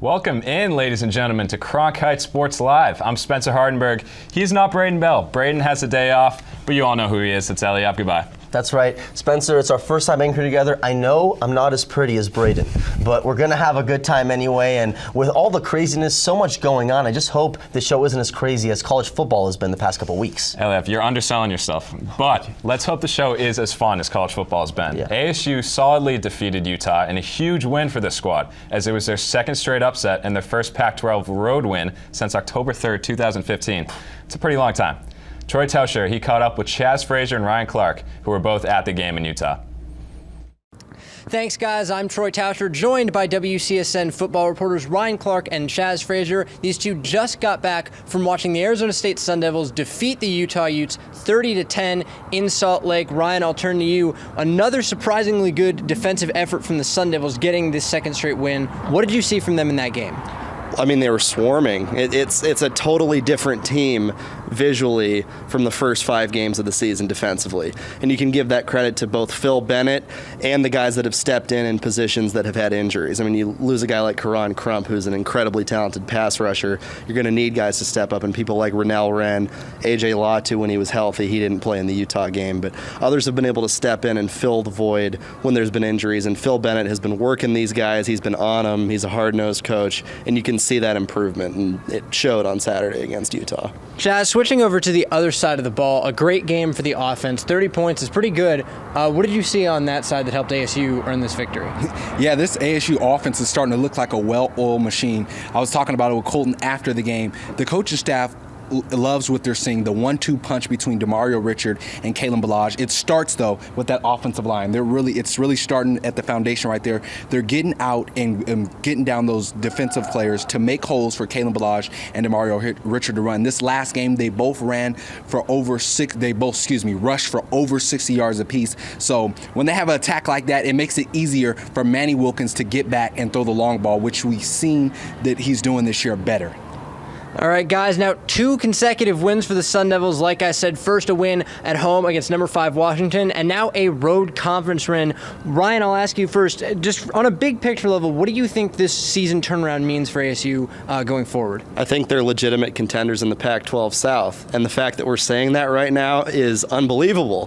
Welcome in, ladies and gentlemen, to Cronkite Sports Live. I'm Spencer Hardenbergh. He's not Braden Bell. Braden has a day off, but you all know who he is. It's Eliav. Gabay. That's right. Spencer, it's our first time anchoring together. I know I'm not as pretty as Braden, but we're going to have a good time anyway. And with all the craziness, so much going on, I just hope the show isn't as crazy as college football has been the past couple weeks. Eliav, you're underselling yourself. But let's hope the show is as fun as college football has been. Yeah. ASU solidly defeated Utah in a huge win for this squad, as it was their second straight upset and their first Pac-12 road win since October 3rd, 2015. It's a pretty long time. Troy Tauscher, he caught up with Chaz Frazier and Ryan Clark, who were both at the game in Utah. Thanks, guys. I'm Troy Tauscher, joined by WCSN football reporters Ryan Clark and Chaz Frazier. These two just got back from watching the Arizona State Sun Devils defeat the Utah Utes 30-10 in Salt Lake. Ryan, I'll turn to you. Another surprisingly good defensive effort from the Sun Devils, getting this second straight win. What did you see from them in that game? I mean, they were swarming. It's a totally different team visually from the first 5 games of the season defensively. And you can give that credit to both Phil Bennett and the guys that have stepped in positions that have had injuries. I mean, you lose a guy like Karan Crump, who's an incredibly talented pass rusher. You're going to need guys to step up, and people like Rennell Wren, AJ Latu, when he was healthy, he didn't play in the Utah game, but others have been able to step in and fill the void when there's been injuries. And Phil Bennett has been working these guys. He's been on them. He's a hard-nosed coach, and you can see that improvement, and it showed on Saturday against Utah. Chaz, switching over to the other side of the ball, a great game for the offense. 30 points is pretty good. What did you see on that side that helped ASU earn this victory? Yeah, this ASU offense is starting to look like a well-oiled machine. I was talking about it with Colton after the game. The coaching staff loves what they're seeing, the 1-2 punch between Demario Richard and Kalen Ballage. It starts, though, with that offensive line. It's really starting at the foundation right there. They're getting out and getting down those defensive players to make holes for Kalen Ballage and Demario Richard to run. This last game, they both rushed for over 60 yards apiece. So when they have an attack like that, it makes it easier for Manny Wilkins to get back and throw the long ball, which we've seen that he's doing this year better. All right, guys, now 2 consecutive wins for the Sun Devils. Like I said, first a win at home against number 5 Washington, and now a road conference win. Ryan, I'll ask you first, just on a big picture level, what do you think this season turnaround means for ASU going forward? I think they're legitimate contenders in the Pac-12 South, and the fact that we're saying that right now is unbelievable.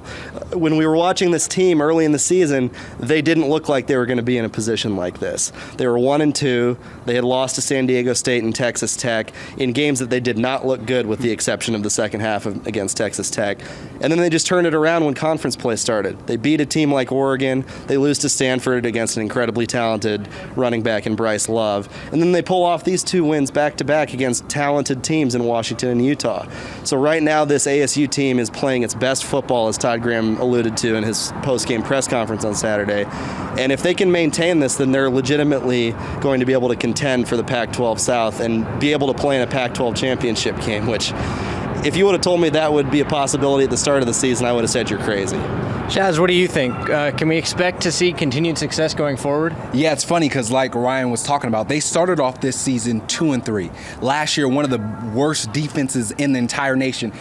When we were watching this team early in the season, they didn't look like they were going to be in a position like this. They were 1-2. They had lost to San Diego State and Texas Tech in games that they did not look good, with the exception of the second half against Texas Tech. And then they just turned it around when conference play started. They beat a team like Oregon. They lose to Stanford against an incredibly talented running back in Bryce Love. And then they pull off these 2 wins back-to-back against talented teams in Washington and Utah. So right now this ASU team is playing its best football, as Todd Graham alluded to in his post-game press conference on Saturday. And if they can maintain this, then they're legitimately going to be able to contend for the Pac-12 South and be able to play in a Pac-12 championship game, which, if you would have told me that would be a possibility at the start of the season, I would have said you're crazy. Chaz, what do you think? Can we expect to see continued success going forward? Yeah, it's funny because, like Ryan was talking about, they started off this season 2-3. Last year, one of the worst defenses in the entire nation.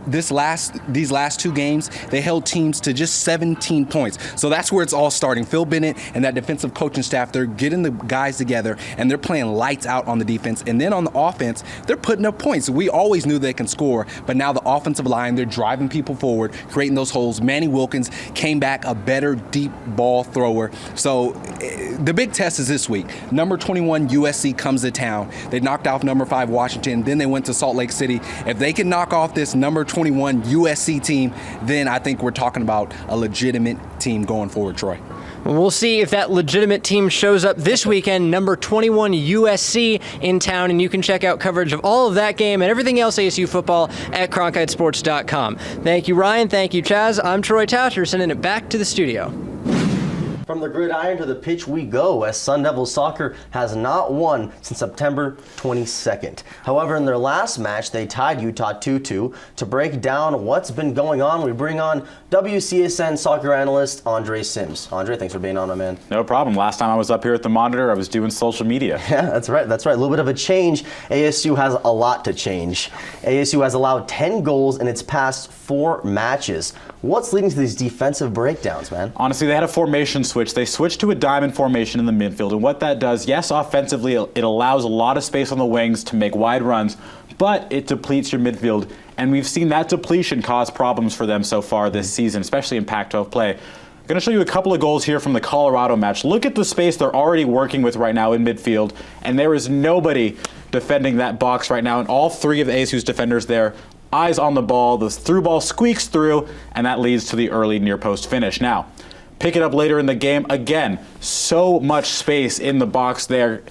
These last 2 games, they held teams to just 17 points. So that's where it's all starting. Phil Bennett and that defensive coaching staff, they're getting the guys together, and they're playing lights out on the defense. And then on the offense, they're putting up points. We always knew they can score, but now the offensive line, they're driving people forward, creating those holes. Manny Wilkins came back a better deep ball thrower. So the big test is this week. Number 21 USC comes to town. They knocked off number 5 Washington. Then they went to Salt Lake City. If they can knock off this number 21 USC team, then I think we're talking about a legitimate team going forward, Troy. We'll see if that legitimate team shows up this weekend, number 21 USC in town, and you can check out coverage of all of that game and everything else ASU football at cronkitesports.com. Thank you, Ryan. Thank you, Chaz. I'm Troy Tauscher, sending it back to the studio. From the gridiron to the pitch we go, as Sun Devils soccer has not won since September 22nd. However, in their last match, they tied Utah 2-2. To break down what's been going on, we bring on WCSN soccer analyst Andre Sims. Andre, thanks for being on, my man. No problem. Last time I was up here at the monitor, I was doing social media. Yeah, that's right. That's right. A little bit of a change. ASU has a lot to change. ASU has allowed 10 goals in its past 4 matches. What's leading to these defensive breakdowns, man? Honestly, they had a formation switch switch. They switch to a diamond formation in the midfield, and what that does, yes, offensively, it allows a lot of space on the wings to make wide runs, but it depletes your midfield, and we've seen that depletion cause problems for them so far this season, especially in Pac-12 play. I'm going to show you a couple of goals here from the Colorado match. Look at the space they're already working with right now in midfield, and there is nobody defending that box right now, and all three of ASU's defenders there, eyes on the ball, the through ball squeaks through, and that leads to the early near post finish. Now, pick it up later in the game. Again, so much space in the box there,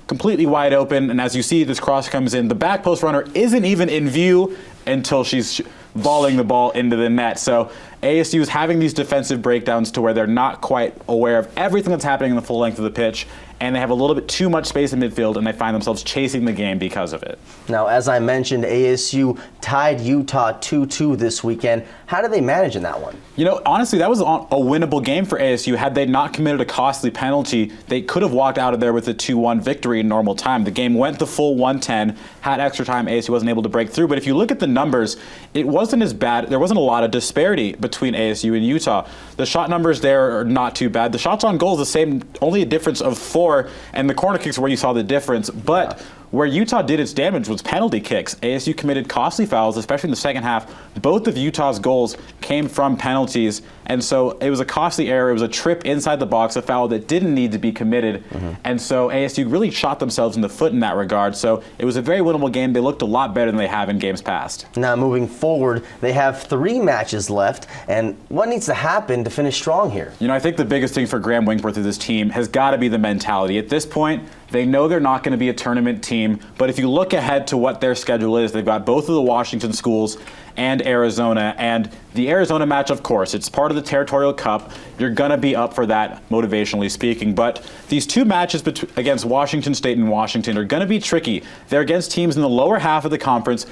completely wide open, and as you see, this cross comes in. The back post runner isn't even in view until she's volleying the ball into the net. So ASU is having these defensive breakdowns to where they're not quite aware of everything that's happening in the full length of the pitch, and they have a little bit too much space in midfield, and they find themselves chasing the game because of it. Now, as I mentioned, ASU tied Utah 2-2 this weekend. How did they manage in that one? You know, honestly, that was a winnable game for ASU. Had they not committed a costly penalty, they could have walked out of there with a 2-1 victory in normal time. The game went the full 110, had extra time. ASU wasn't able to break through. But if you look at the numbers, it wasn't as bad. There wasn't a lot of disparity between ASU and Utah. The shot numbers there are not too bad. The shots on goal is the same, only a difference of 4, and the corner kicks are where you saw the difference. But where Utah did its damage was penalty kicks. ASU committed costly fouls, especially in the second half. Both of Utah's goals came from penalties, and so it was a costly error. It was a trip inside the box, a foul that didn't need to be committed, and so ASU really shot themselves in the foot in that regard. So it was a very winnable game. They looked a lot better than they have in games past. Now, moving forward, they have 3 matches left, and what needs to happen to finish strong here? You know, I think the biggest thing for Graham Winkworth of this team has got to be the mentality. At this point, they know they're not going to be a tournament team, but if you look ahead to what their schedule is, they've got both of the Washington schools and Arizona, and the Arizona match, of course, it's part of the Territorial Cup. You're going to be up for that, motivationally speaking, but these 2 matches against Washington State and Washington are going to be tricky. They're against teams in the lower half of the conference.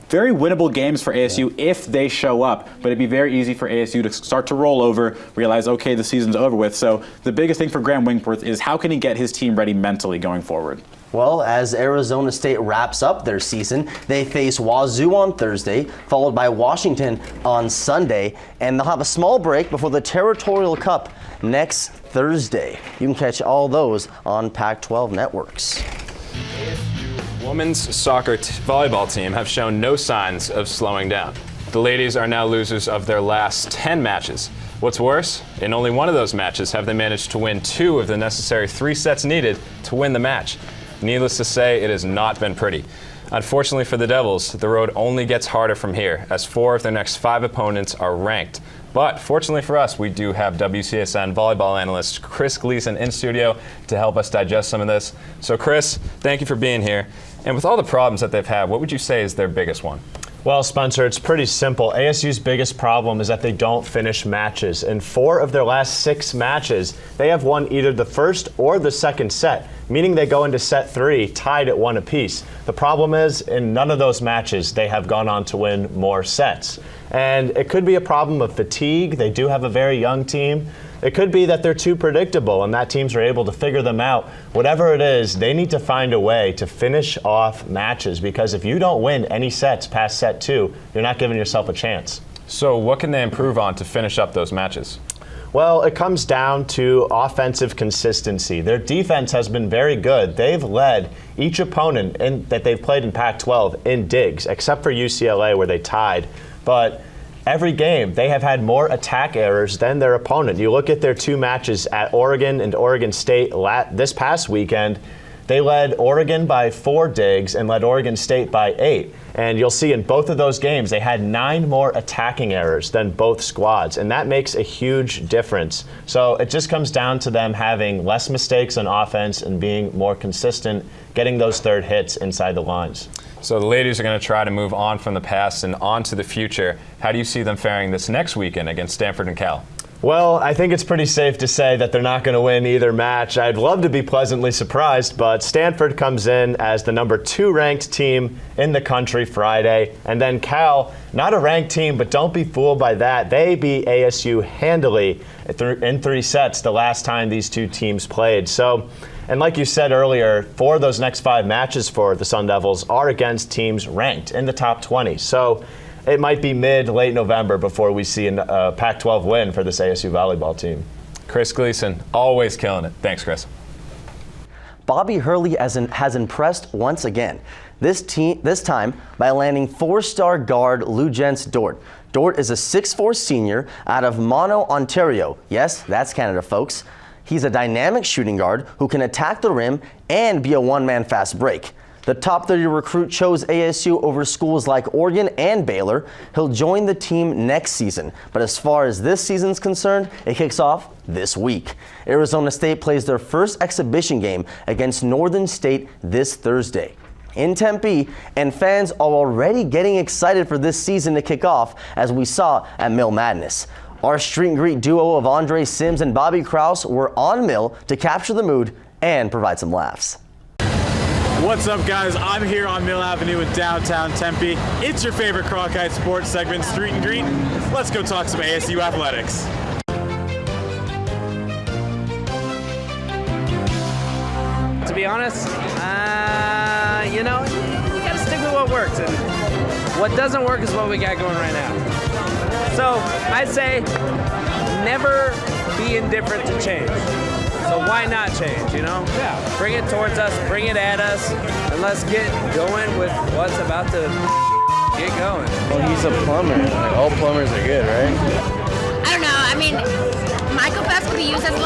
Very winnable games for ASU if they show up, but it'd be very easy for ASU to start to roll over, realize, okay, the season's over with. So the biggest thing for Graham Winkworth is how can he get his team ready mentally going forward? Well, as Arizona State wraps up their season, they face Wazoo on Thursday, followed by Washington on Sunday, and they'll have a small break before the Territorial Cup next Thursday. You can catch all those on Pac-12 networks. Women's soccer volleyball team have shown no signs of slowing down. The ladies are now losers of their last 10 matches. What's worse, in only one of those matches have they managed to win 2 of the necessary 3 sets needed to win the match. Needless to say, it has not been pretty. Unfortunately for the Devils, the road only gets harder from here, as 4 of their next 5 opponents are ranked. But fortunately for us, we do have WCSN volleyball analyst Chris Gleason in studio to help us digest some of this. So Chris, thank you for being here. And with all the problems that they've had, what would you say is their biggest one? Well, Spencer, it's pretty simple. ASU's biggest problem is that they don't finish matches. In 4 of their last 6 matches, they have won either the first or the second set, meaning they go into set 3 tied at 1 apiece. The problem is, in none of those matches, they have gone on to win more sets. And it could be a problem of fatigue. They do have a very young team. It could be that they're too predictable and that teams are able to figure them out. Whatever it is, they need to find a way to finish off matches, because if you don't win any sets past set 2, you're not giving yourself a chance. So what can they improve on to finish up those matches? Well, it comes down to offensive consistency. Their defense has been very good. They've led each opponent that they've played in Pac-12 in digs, except for UCLA where they tied. But every game, they have had more attack errors than their opponent. You look at their 2 matches at Oregon and Oregon State this past weekend, they led Oregon by 4 digs and led Oregon State by 8. And you'll see in both of those games, they had 9 more attacking errors than both squads, and that makes a huge difference. So it just comes down to them having less mistakes on offense and being more consistent, getting those third hits inside the lines. So the ladies are going to try to move on from the past and on to the future. How do you see them faring this next weekend against Stanford and Cal? Well, I think it's pretty safe to say that they're not going to win either match. I'd love to be pleasantly surprised, but Stanford comes in as the number 2 ranked team in the country Friday. And then Cal, not a ranked team, but don't be fooled by that. They beat ASU handily in 3 sets the last time these 2 teams played. So, and like you said earlier, 4 of those next 5 matches for the Sun Devils are against teams ranked in the top 20. So it might be late November before we see a Pac-12 win for this ASU volleyball team. Chris Gleason, always killing it. Thanks, Chris. Bobby Hurley has impressed once again. This time by landing 4-star guard Lugence Dort. Dort is a 6'4" senior out of Mono, Ontario. Yes, that's Canada, folks. He's a dynamic shooting guard who can attack the rim and be a one-man fast break. The top 30 recruit chose ASU over schools like Oregon and Baylor. He'll join the team next season. But as far as this season's concerned, it kicks off this week. Arizona State plays their first exhibition game against Northern State this Thursday in Tempe, and fans are already getting excited for this season to kick off, as we saw at Mill Madness. Our street and greet duo of Andre Sims and Bobby Krause were on Mill to capture the mood and provide some laughs. What's up, guys? I'm here on Mill Avenue in downtown Tempe. It's your favorite Cronkite Sports segment, Street and Greet. Let's go talk some ASU athletics. To be honest, you gotta stick with what works, and what doesn't work is what we got going right now. So I'd say never be indifferent to change. So why not change, Yeah. Bring it towards us, bring it at us, and let's get going with what's about to get going. Well, he's a plumber. Like, all plumbers are good, right? I don't know. I mean, Michael Phelps could be used as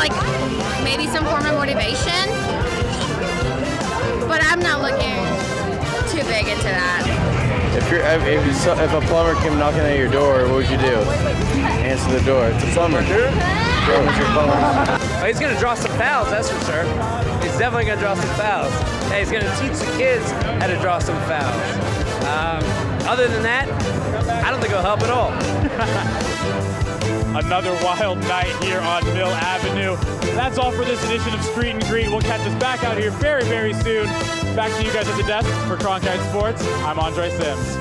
maybe some form of motivation, but I'm not looking too big into that. If a plumber came knocking at your door, what would you do? Answer the door. It's a plumber. Oh, he's going to draw some fouls, that's for sure. He's definitely going to draw some fouls. Hey, he's going to teach the kids how to draw some fouls. Other than that, I don't think it'll help at all. Another wild night here on Mill Avenue. That's all for this edition of Street and Greet. We'll catch us back out here very, very soon. Back to you guys at the desk for Cronkite Sports. I'm Andre Sims.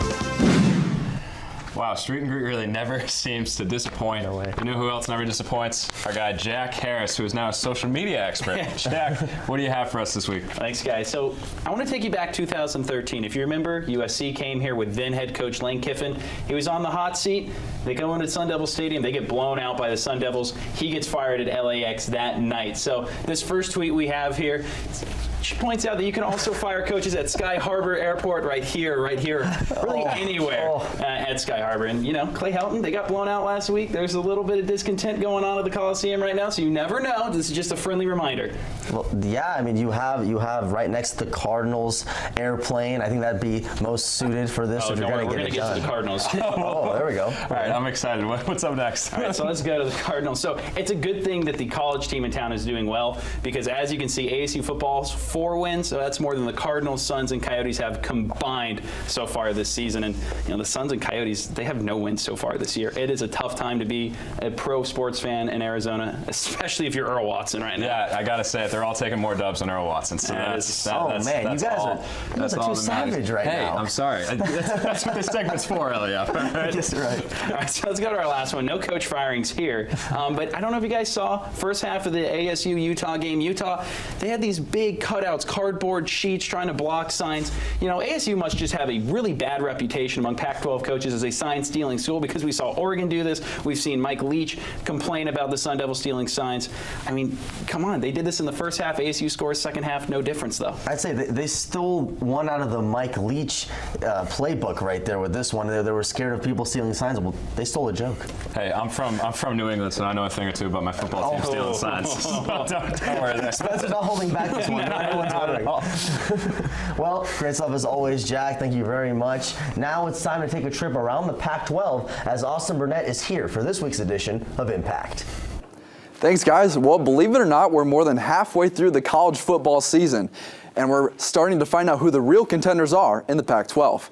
Wow, Street and Greet really never seems to disappoint. No way. You know who else never disappoints? Our guy Jack Harris, who is now a social media expert. Jack, what do you have for us this week? Thanks, guys. So I want to take you back 2013. If you remember, USC came here with then head coach Lane Kiffin. He was on the hot seat. They go into Sun Devil Stadium. They get blown out by the Sun Devils. He gets fired at LAX that night. So this first tweet we have here, she points out that you can also fire coaches at Sky Harbor Airport right here, really anywhere at Sky Harbor. And, Clay Helton, they got blown out last week. There's a little bit of discontent going on at the Coliseum right now, so you never know. This is just a friendly reminder. Well, yeah, I mean, you have right next to the Cardinals airplane. I think that'd be most suited for this if you're going to get it done. We're going to get to the Cardinals. Oh, there we go. All right, I'm excited. What's up next? All right, so let's go to the Cardinals. So it's a good thing that the college team in town is doing well, because as you can see, ASU Football's 4 wins, so that's more than the Cardinals, Suns, and Coyotes have combined so far this season. And the Suns and Coyotes, they have no wins so far this year. It is a tough time to be a pro sports fan in Arizona, especially if you're Earl Watson right now. Yeah, I gotta say it. They're all taking more dubs than Earl Watson. So that's you guys are too savage right now. Hey, I'm sorry. That's what this segment's for, Eliav. That's right. All right, so let's go to our last one. No coach firings here, but I don't know if you guys saw first half of the ASU Utah game. Utah, they had these big cutouts, cardboard sheets trying to block signs. ASU must just have a really bad reputation among Pac-12 coaches as a sign-stealing school, because we saw Oregon do this. We've seen Mike Leach complain about the Sun Devils stealing signs. I mean, come on. They did this in the first half. ASU scores second half. No difference, though. I'd say they stole one out of the Mike Leach playbook right there with this one. They were scared of people stealing signs. Well, they stole a joke. Hey, I'm from New England, so I know a thing or two about my football team stealing signs. don't worry there. Spencer's not holding back this one. Not at all. Well, great stuff as always, Jack. Thank you very much. Now it's time to take a trip around the Pac-12 as Austin Burnett is here for this week's edition of Impact. Thanks, guys. Well, believe it or not, we're more than halfway through the college football season, and we're starting to find out who the real contenders are in the Pac-12.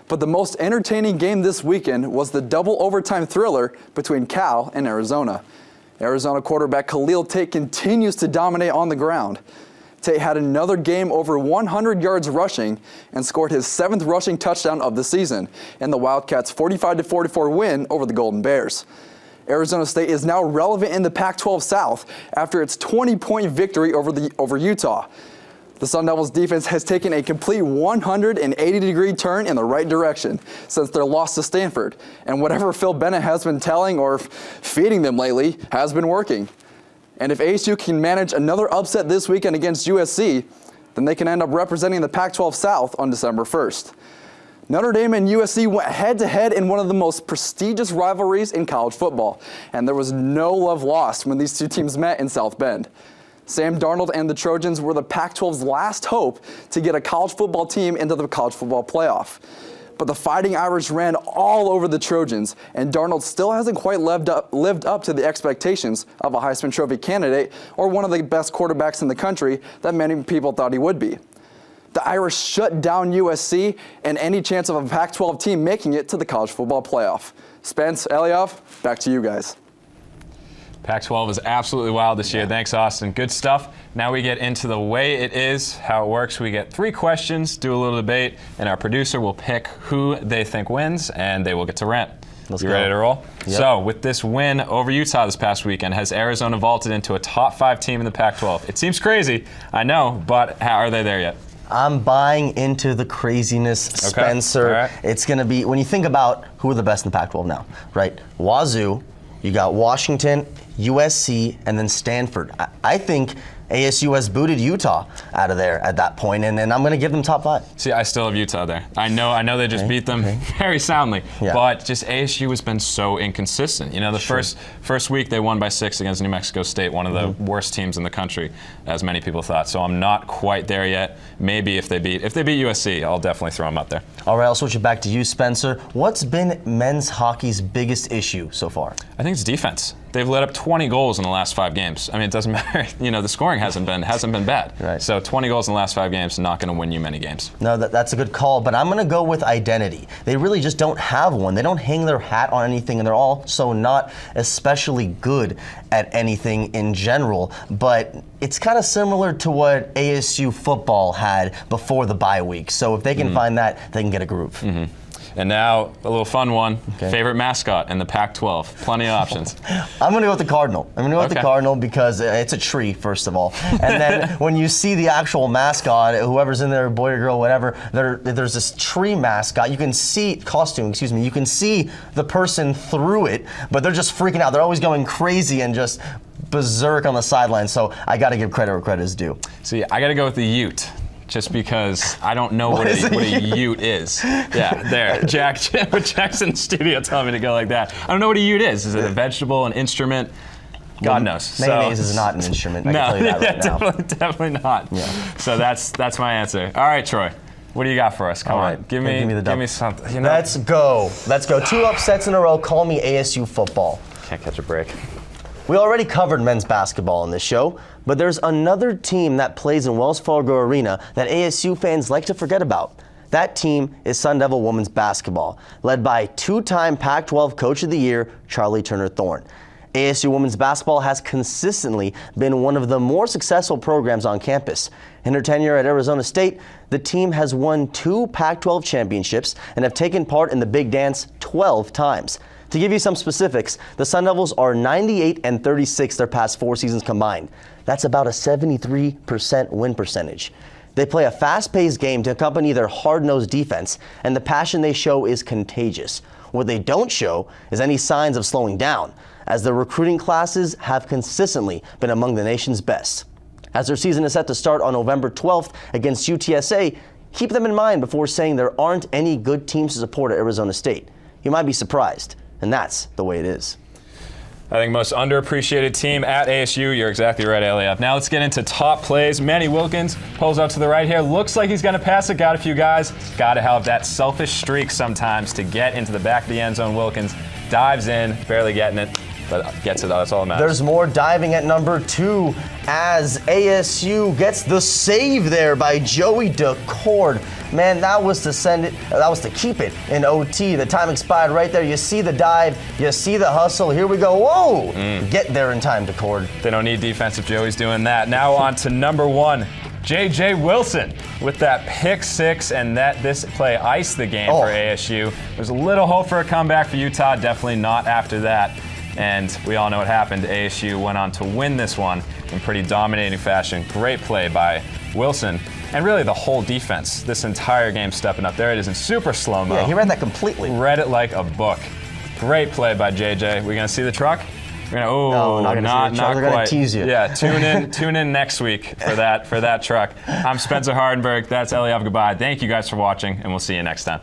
But the most entertaining game this weekend was the double overtime thriller between Cal and Arizona. Arizona quarterback Khalil Tate continues to dominate on the ground. Tate had another game over 100 yards rushing and scored his 7th rushing touchdown of the season in the Wildcats' 45-44 win over the Golden Bears. Arizona State is now relevant in the Pac-12 South after its 20-point victory over Utah. The Sun Devils defense has taken a complete 180-degree turn in the right direction since their loss to Stanford, and whatever Phil Bennett has been telling or feeding them lately has been working. And if ASU can manage another upset this weekend against USC, then they can end up representing the Pac-12 South on December 1st. Notre Dame and USC went head-to-head in one of the most prestigious rivalries in college football, and there was no love lost when these two teams met in South Bend. Sam Darnold and the Trojans were the Pac-12's last hope to get a college football team into the college football playoff. But the Fighting Irish ran all over the Trojans, and Darnold still hasn't quite lived up to the expectations of a Heisman Trophy candidate or one of the best quarterbacks in the country that many people thought he would be. The Irish shut down USC and any chance of a Pac-12 team making it to the college football playoff. Spence, Eliav, back to you guys. Pac-12 is absolutely wild this year. Thanks, Austin. Good stuff. Now we get into the way it is, how it works. We get 3 questions, do a little debate, and our producer will pick who they think wins, and they will get to rant. Let's you go. ready to roll? Yep. So, with this win over Utah this past weekend, has Arizona vaulted into a top 5 team in the Pac-12? It seems crazy, I know, but how are they there yet? I'm buying into the craziness, Spencer. All right. It's going to be, when you think about who are the best in the Pac-12 now, right? Wazoo, you got Washington, USC, and then Stanford. I think ASU has booted Utah out of there at that point, and I'm going to give them top 5. See, I still have Utah there. I know they just beat them very soundly, but just ASU has been so inconsistent. You know, the first week they won by 6 against New Mexico State, one of the worst teams in the country, as many people thought. So I'm not quite there yet. Maybe if they beat USC, I'll definitely throw them up there. All right, I'll switch it back to you, Spencer. What's been men's hockey's biggest issue so far? I think it's defense. They've let up 20 goals in the last 5 games. I mean, it doesn't matter. You know, the scoring hasn't been bad. Right. So 20 goals in the last 5 games is not going to win you many games. No, that's a good call, but I'm going to go with identity. They really just don't have one. They don't hang their hat on anything, and they're also not especially good at anything in general. But it's kind of similar to what ASU football had before the bye week. So if they can find that, they can get a groove. And now, a little fun one. Favorite mascot in the Pac-12. Plenty of options. I'm going to go with the Cardinal. I'm going to go with the Cardinal because it's a tree, first of all. And then when you see the actual mascot, whoever's in there, boy or girl, whatever, there's this tree mascot. You can see, you can see the person through it, but they're just freaking out. They're always going crazy and just berserk on the sideline. So I got to give credit where credit is due. See, I got to go with the Ute. Just because I don't know what a Ute is. Yeah, there. Jack's in the studio telling me to go like that. I don't know what a Ute is. Is it a vegetable, an instrument? God knows. Mayonnaise is not an instrument. I can tell you that right now. Definitely not. Yeah. So that's my answer. All right, Troy. What do you got for us? Come on. Give me something. You know? Let's go. 2 upsets in a row. Call me ASU football. Can't catch a break. We already covered men's basketball in this show, but there's another team that plays in Wells Fargo Arena that ASU fans like to forget about. That team is Sun Devil Women's Basketball, led by 2-time Pac-12 Coach of the Year, Charlie Turner-Thorne. ASU Women's Basketball has consistently been one of the more successful programs on campus. In her tenure at Arizona State, the team has won 2 Pac-12 championships and have taken part in the Big Dance 12 times. To give you some specifics, the Sun Devils are 98-36 their past 4 seasons combined. That's about a 73% win percentage. They play a fast-paced game to accompany their hard-nosed defense, and the passion they show is contagious. What they don't show is any signs of slowing down, as their recruiting classes have consistently been among the nation's best. As their season is set to start on November 12th against UTSA, keep them in mind before saying there aren't any good teams to support at Arizona State. You might be surprised. And that's the way it is. I think most underappreciated team at ASU. You're exactly right, Eliav. Now let's get into top plays. Manny Wilkins pulls up to the right here. Looks like he's going to pass it. Got a few guys. Got to have that selfish streak sometimes to get into the back of the end zone. Wilkins dives in, barely getting it, but gets it. That's all that matters. There's more diving at number 2 as ASU gets the save there by Joey DeCord. Man, that was to keep it in OT. The time expired right there. You see the dive, you see the hustle. Here we go. Whoa! Get there in time, DeCord. They don't need defensive Joey's doing that. Now on to number 1. J.J. Wilson with that pick 6, and this play iced the game for ASU. There's a little hope for a comeback for Utah. Definitely not after that. And we all know what happened. ASU went on to win this one in pretty dominating fashion. Great play by Wilson. And really the whole defense, this entire game stepping up. There it is in super slow-mo. Yeah, he read that completely. Read it like a book. Great play by JJ. We gonna see the truck? No, not not They're gonna quite. tease you. Yeah, tune in next week for that truck. I'm Spencer Hardenbergh. That's Eliav Gabay. Thank you guys for watching, and we'll see you next time.